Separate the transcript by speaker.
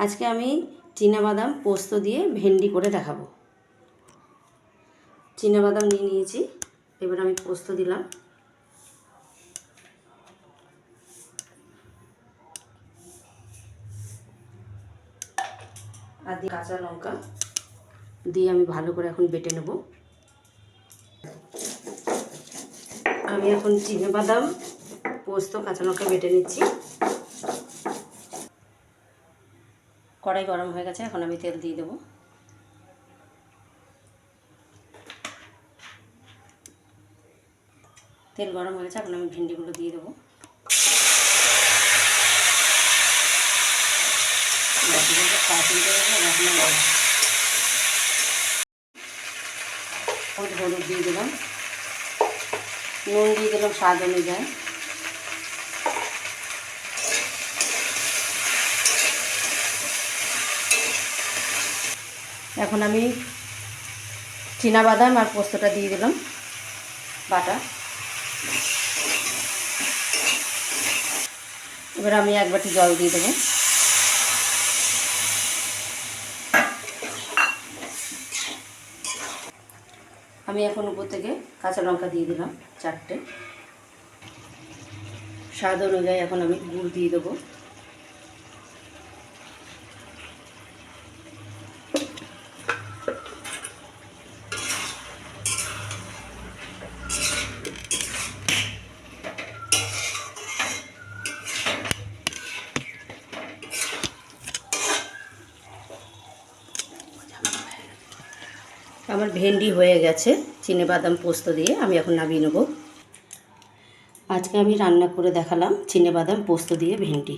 Speaker 1: আজকে আমি চীনাবাদাম পোস্ত দিয়ে ভেন্ডি করে দেখাবো। চীনাবাদাম নিয়ে নিয়েছি, এবার আমি পোস্ত দিলাম, আর কাঁচা লঙ্কা দিয়ে আমি ভালো করে এখন বেটে নেব। আমি এখন চীনাবাদাম পোস্ত কাঁচা লঙ্কা বেটে নিচ্ছি। কড়াই গরম হয়ে গেছে, এখন আমি তেল দিয়ে দেবো। তেল গরম হয়ে গেছে, এখন আমি ভেন্ডিগুলো দিয়ে দেবো। হলুদ দিয়ে দিলাম, নুন দিয়ে দিলাম স্বাদ অনুযায়ী। এখন আমি চীনাবাদাম আর পোস্তটা দিয়ে দিলাম বাটা। এবার আমি এক বাটি জল দিয়ে দেবো। আমি এখন উপর থেকে কাঁচা লঙ্কা দিয়ে দিলাম 4টে। স্বাদ অনুযায়ী এখন আমি গুড় দিয়ে দেবো। আমার ভেন্ডি হয়ে গেছে চীনাবাদাম পোস্ত দিয়ে, আমি এখন নামিয়ে নেব। আজকে আমি রান্না করে দেখালাম চীনাবাদাম পোস্ত দিয়ে ভেন্ডি।